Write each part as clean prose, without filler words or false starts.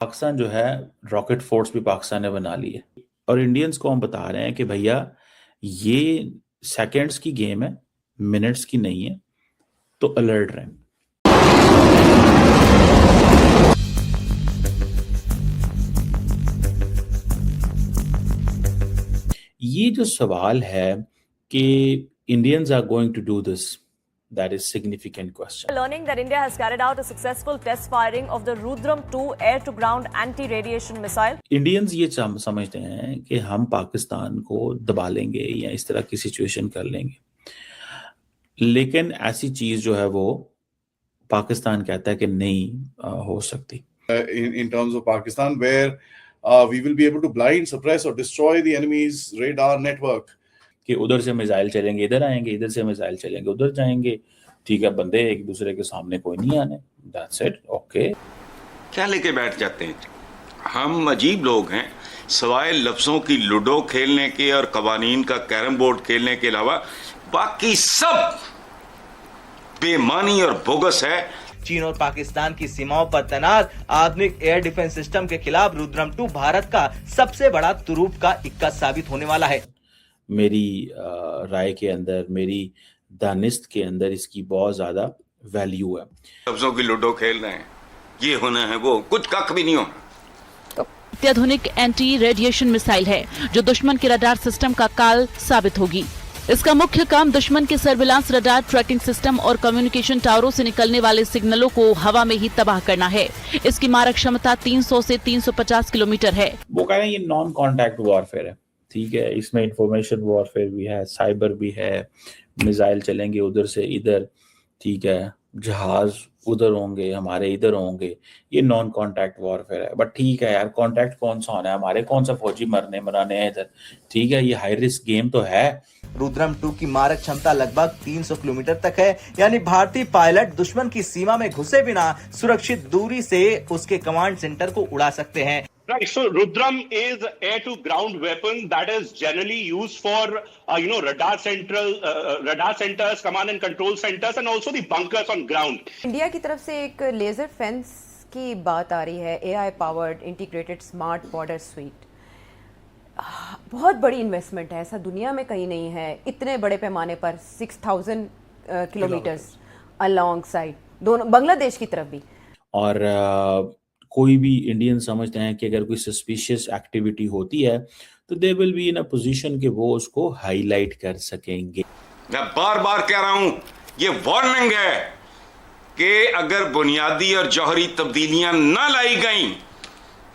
पाकिस्तान जो है rocket force भी पाकिस्तान ने बना ली है और इंडियंस को हम बता रहे हैं कि भैया ये सेकंड्स की गेम है, मिनट्स की नहीं है, तो अलर्ट रहें। ये जो सवाल है कि Indians are going to do this, that is significant question. Learning that India has carried out a successful test firing of the Rudram 2 air-to-ground anti-radiation missile. Indians ये समझते हैं कि हम पाकिस्तान को दबा लेंगे या इस तरह की सिचुएशन कर लेंगे, लेकिन ऐसी चीज जो है वो पाकिस्तान कहता है कि नहीं हो सकती। In terms of Pakistan, where we will be able to blind, suppress or destroy the enemy's radar network. कि उधर से मिसाइल चलेंगे इधर आएंगे, इधर से मिसाइल चलेंगे उधर जाएंगे, ठीक है, बंदे एक दूसरे के सामने कोई नहीं आने, दैट्स इट, ओके। क्या लेके बैठ जाते हैं? हम अजीब लोग हैं, सवाए लफ्जों की लूडो खेलने के और कवानीन का कैरम बोर्ड खेलने के अलावा बाकी सब बेमानी और बोगस है। चीन और पाकिस्तान की सीमाओं पर तैनात आधुनिक एयर डिफेंस सिस्टम के खिलाफ रुद्रम 2 भारत का सबसे बड़ा तुरूप का इक्का साबित होने वाला है। मेरी राय के अंदर, मेरी दानिस्त के अंदर इसकी बहुत ज्यादा वैल्यू है। लफ्जों की लूडो खेल रहे हैं, ये होना है वो, कुछ कख भी नहीं होना। अत्याधुनिक एंटी रेडिएशन मिसाइल है जो दुश्मन के रडार सिस्टम का काल साबित होगी। इसका मुख्य काम दुश्मन के सर्विलांस रडार ट्रैकिंग सिस्टम और कम्युनिकेशन टावरों से निकलने वाले सिग्नलों को हवा में ही तबाह करना है। इसकी मारक क्षमता 300 से 350 किलोमीटर है। वो कह रहे हैं ये नॉन कॉन्टैक्ट वॉरफेयर है, ठीक है, इसमें इंफॉर्मेशन वॉरफेयर भी है, साइबर भी है, मिसाइल चलेंगे उधर से इधर, ठीक है, जहाज उधर होंगे हमारे इधर होंगे, ये नॉन कॉन्टैक्ट वॉरफेयर है। बट ठीक है यार, कॉन्टैक्ट कौन सा होना है, हमारे कौन सा फौजी मराने हैं इधर, ठीक है, ये हाई रिस्क गेम तो है। रुद्रम 2 की मारक क्षमता लगभग 300 किलोमीटर तक है, यानी भारतीय पायलट दुश्मन की सीमा में घुसे बिना सुरक्षित दूरी से उसके कमांड सेंटर को उड़ा सकते हैं। Right, so Rudram is air-to-ground weapon that is generally used for, radar centers, command and control centers, and also the bunkers on ground. India की तरफ से एक लेजर फेंस की बात आ रही है, AI powered integrated smart border sweet. बहुत बड़ी इन्वेस्टमेंट है, ऐसा दुनिया में कहीं नहीं है इतने बड़े पैमाने पर, 6000 किलोमीटर्स अलोंग साइड, दोनों बांग्लादेश की तरफ भी। और कोई भी इंडियन समझते हैं कि अगर कोई सस्पिशियस एक्टिविटी होती है तो they will be in a position कि वो उसको हाईलाइट कर सकेंगे। मैं बार बार कह रहा हूं, ये वार्निंग है कि अगर बुनियादी और जौहरी तब्दीलियां ना लाई गई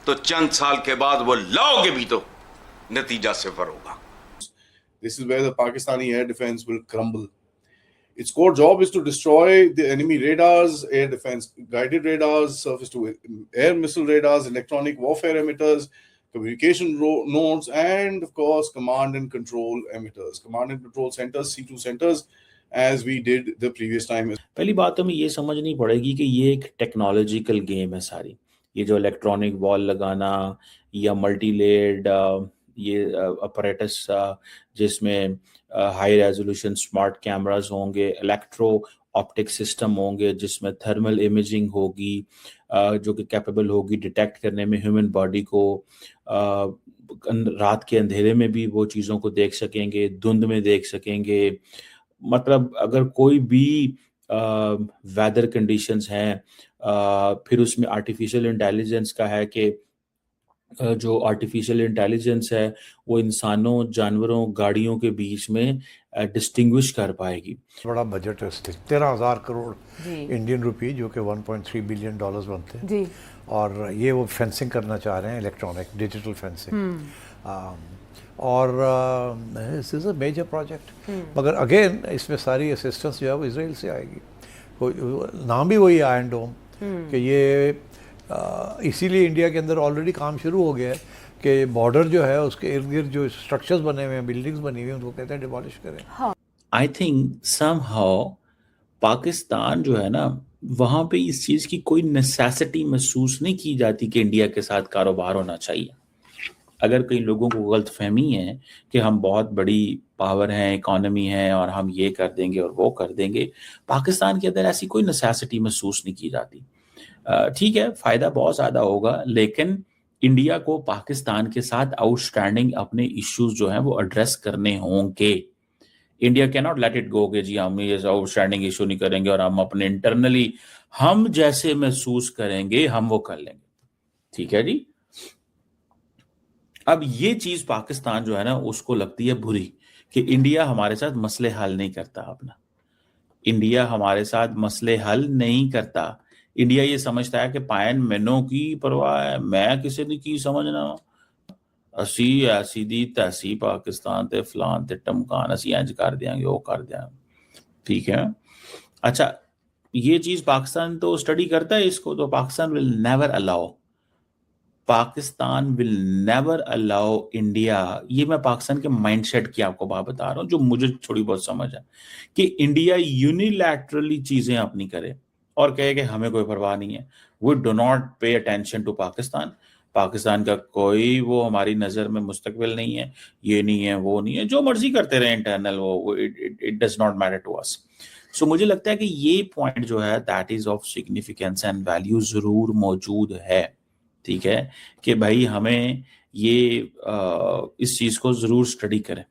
तो चंद साल के बाद वो लाओगे भी तो नतीजा सिफर होगा। This is where the Pakistani air defense will crumble. Its core job is to destroy the enemy radars, air defense guided radars, surface to air missile radars, electronic warfare emitters, communication nodes, and of course command and control emitters, command and control centers, C2 centers, as we did the previous time. पहली बात तो हमें ये समझनी पड़ेगी कि ये एक टेक्नोलॉजिकल गेम है सारी। ये जो इलेक्ट्रॉनिक वॉल लगाना या मल्टी लेयर्ड ये अपरेटस जिसमें हाई रेजोल्यूशन स्मार्ट कैमरास होंगे, इलेक्ट्रो ऑप्टिक सिस्टम होंगे जिसमें थर्मल इमेजिंग होगी जो कि कैपेबल होगी डिटेक्ट करने में ह्यूमन बॉडी को, रात के अंधेरे में भी वो चीज़ों को देख सकेंगे, धुंध में देख सकेंगे। मतलब अगर कोई भी वेदर कंडीशंस हैं, फिर उसमें आर्टिफिशियल इंटेलिजेंस का है कि जो आर्टिफिशियल इंटेलिजेंस है वो इंसानों, जानवरों, गाड़ियों के बीच में डिस्टिंग्विश कर पाएगी। बड़ा बजट है, 13,000 करोड़ इंडियन रुपी, जो कि 1.3 बिलियन डॉलर्स बनते हैं जी। और ये वो फेंसिंग करना चाह रहे हैं, इलेक्ट्रॉनिक डिजिटल फेंसिंग, और this is a major project. मगर अगेन इसमें सारी असिस्टेंस जो है वो इसराइल से आएगी। नाम भी वही आयरन डोम कि ये इसीलिए इंडिया के अंदर ऑलरेडी काम शुरू हो गया है कि बॉर्डर जो है उसके इर्द गिर्द जो स्ट्रक्चर्स बने हुए हैं, बिल्डिंग्स बनी हुई हैं, उनको कहते हैं डिमोलिश करें। आई थिंक समहाउ पाकिस्तान जो है ना, वहाँ पे इस चीज़ की कोई नेसेसिटी महसूस नहीं की जाती कि इंडिया के साथ कारोबार होना चाहिए। अगर कई लोगों को गलतफहमी है कि हम बहुत बड़ी पावर हैं, इकोनॉमी है और हम ये कर देंगे और वो कर देंगे, पाकिस्तान के अंदर ऐसी कोई नेसेसिटी महसूस नहीं की जाती। ठीक है, फायदा बहुत ज्यादा होगा, लेकिन इंडिया को पाकिस्तान के साथ आउटस्टैंडिंग अपने इश्यूज जो हैं वो एड्रेस करने होंगे। India can not let it go कि जी हम ये आउटस्टैंडिंग इशू नहीं करेंगे और हम अपने इंटरनली हम जैसे महसूस करेंगे हम वो कर लेंगे। ठीक है जी। अब ये चीज पाकिस्तान जो है ना उसको लगती है बुरी कि इंडिया हमारे साथ मसले हल नहीं करता। अपना इंडिया हमारे साथ मसले हल नहीं करता। इंडिया ये समझता है कि पायन मैनों की परवाह है, मैं किसी ने की समझना, असी ऐसी दी तैसी पाकिस्तान ते फलान ते टमकान असी इंज कर देंगे वो कर देंगे। ठीक है, अच्छा ये चीज पाकिस्तान तो स्टडी करता है इसको, तो Pakistan will never allow India, ये मैं पाकिस्तान के माइंडसेट की आपको बात बता रहा हूं जो मुझे थोड़ी बहुत समझ है, कि इंडिया यूनिलैटरली चीजें अपनी करे और कहे कि हमें कोई परवाह नहीं है। We do not pay attention to Pakistan का कोई वो हमारी नजर में मुस्तकबिल नहीं है, ये नहीं है वो नहीं है, जो मर्जी करते रहे इंटरनल वो it does not matter to us. So मुझे लगता है कि ये पॉइंट जो है that is of significance and value जरूर मौजूद है। ठीक है, कि भाई हमें ये इस चीज को जरूर स्टडी करें।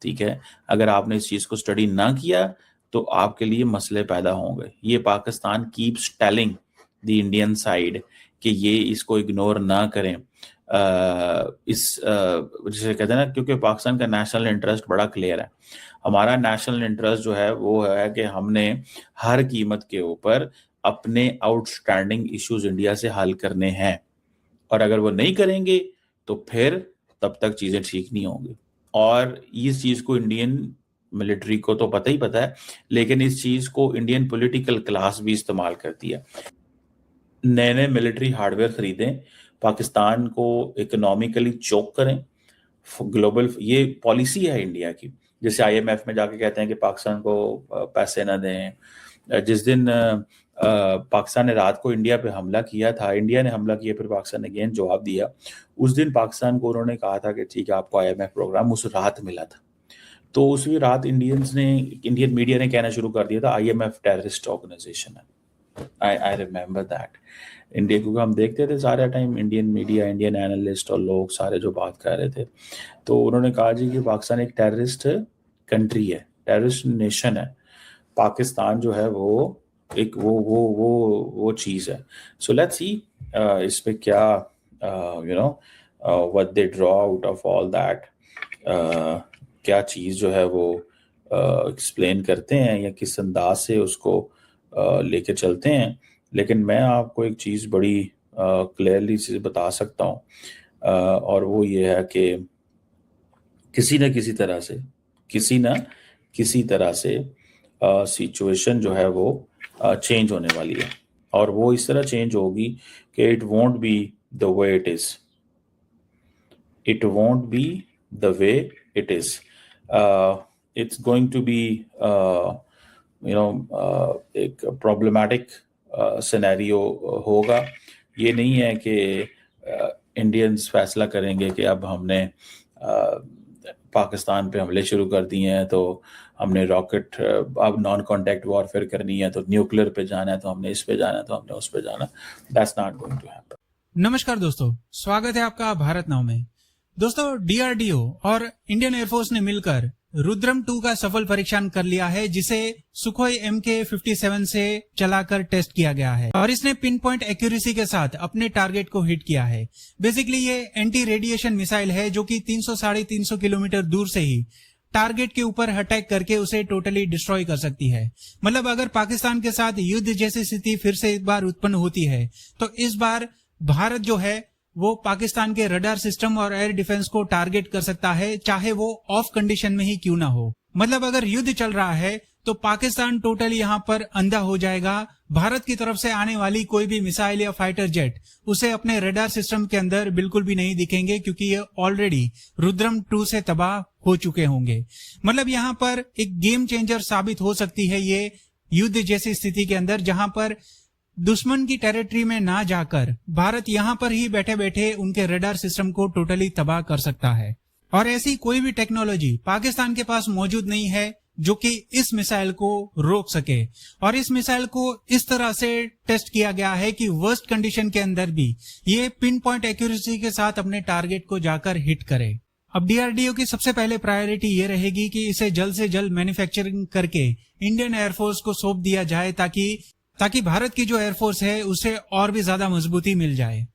ठीक है, अगर आपने इस चीज को स्टडी ना किया तो आपके लिए मसले पैदा होंगे। ये Pakistan keeps telling the Indian side कि ये इसको इग्नोर ना करें। जिसे कहते हैं ना, क्योंकि पाकिस्तान का नेशनल इंटरेस्ट बड़ा क्लियर है। हमारा नेशनल इंटरेस्ट जो है वो है कि हमने हर कीमत के ऊपर अपने आउटस्टैंडिंग इश्यूज इंडिया से हल करने हैं, और अगर वो नहीं करेंगे तो फिर तब तक चीजें ठीक नहीं होंगी। और इस चीज को इंडियन मिलिट्री को तो पता ही पता है, लेकिन इस चीज को इंडियन पॉलिटिकल क्लास भी इस्तेमाल करती है। नए मिलिट्री हार्डवेयर खरीदें, पाकिस्तान को इकोनॉमिकली चोक करें, ग्लोबल, ये पॉलिसी है इंडिया की। जैसे IMF में जाके कहते हैं कि पाकिस्तान को पैसे ना दें। जिस दिन पाकिस्तान ने रात को इंडिया पे हमला किया था, इंडिया ने हमला किया, फिर पाकिस्तान ने अगेन जवाब दिया। उस दिन पाकिस्तान को उन्होंने कहा था कि ठीक है आपको IMF प्रोग्राम उस रात मिला था। तो उसी रात इंडियन मीडिया ने कहना शुरू कर दिया था IMF टेररिस्ट ऑर्गेनाइजेशन है। I remember that. इंडिया, क्योंकि हम देखते थे सारे time Indian media, Indian analyst और लोग सारे जो बात कर रहे थे, तो उन्होंने कहा जी कि पाकिस्तान एक टेररिस्ट कंट्री है, टेररिस्ट नेशन है। पाकिस्तान जो है वो एक वो चीज है। सो लेट्स सी इस पे क्या what they draw out of all that, क्या चीज जो है वो एक्सप्लेन करते हैं या किस अंदाज से उसको लेके चलते हैं। लेकिन मैं आपको एक चीज बड़ी क्लियरली से बता सकता हूँ, और वो ये है कि किसी न किसी तरह से सिचुएशन जो है वो चेंज होने वाली है, और वो इस तरह चेंज होगी कि it won't be the way it is. It's going to be एक प्रॉब्लमैटिक सिनेरियो होगा। ये नहीं है कि इंडियंस फैसला करेंगे कि अब हमने पाकिस्तान पे हमले शुरू कर दिए हैं तो हमने रॉकेट, अब नॉन कॉन्टैक्ट वॉरफेयर करनी है तो न्यूक्लियर पे जाना है, तो हमने इस पे जाना है, तो हमने उस पे जाना। That's not going to happen. नमस्कार दोस्तों, स्वागत है आपका भारत नाउ में। दोस्तों, DRDO और इंडियन एयरफोर्स ने मिलकर रुद्रम 2 का सफल परीक्षण कर लिया है, जिसे सुखोई MK-57 से चलाकर टेस्ट किया गया है, और इसने पिन पॉइंट एक्यूरेसी के साथ अपने टारगेट को हिट किया है। बेसिकली ये एंटी रेडिएशन मिसाइल है जो कि 300-350 किलोमीटर दूर से ही टारगेट के ऊपर अटैक करके उसे टोटली डिस्ट्रॉय कर सकती है। मतलब अगर पाकिस्तान के साथ युद्ध जैसी स्थिति फिर से एक बार उत्पन्न होती है तो इस बार भारत जो है वो पाकिस्तान के रडार सिस्टम और एयर डिफेंस को टारगेट कर सकता है, चाहे वो ऑफ कंडीशन में ही क्यों ना हो। मतलब अगर युद्ध चल रहा है तो पाकिस्तान टोटली यहाँ पर अंधा हो जाएगा। भारत की तरफ से आने वाली कोई भी मिसाइल या फाइटर जेट उसे अपने रडार सिस्टम के अंदर बिल्कुल भी नहीं दिखेंगे, क्योंकि ये ऑलरेडी रुद्रम 2 से तबाह हो चुके होंगे। मतलब यहाँ पर एक गेम चेंजर साबित हो सकती है ये युद्ध जैसी स्थिति के अंदर, जहां पर दुश्मन की टेरिटरी में ना जाकर भारत यहाँ पर ही बैठे बैठे उनके रडार सिस्टम को टोटली तबाह कर सकता है। और ऐसी कोई भी टेक्नोलॉजी पाकिस्तान के पास मौजूद नहीं है जो कि इस मिसाइल को रोक सके। और इस मिसाइल को इस तरह से टेस्ट किया गया है कि वर्स्ट कंडीशन के अंदर भी ये पिन पॉइंट एक्यूरेसी के साथ अपने टारगेट को जाकर हिट करे। अब डीआरडीओ की सबसे पहले प्रायोरिटी ये रहेगी कि इसे जल्द से जल्द मैन्युफैक्चरिंग करके इंडियन एयरफोर्स को सौंप दिया जाए ताकि भारत की जो एयरफोर्स है उसे और भी ज्यादा मजबूती मिल जाए।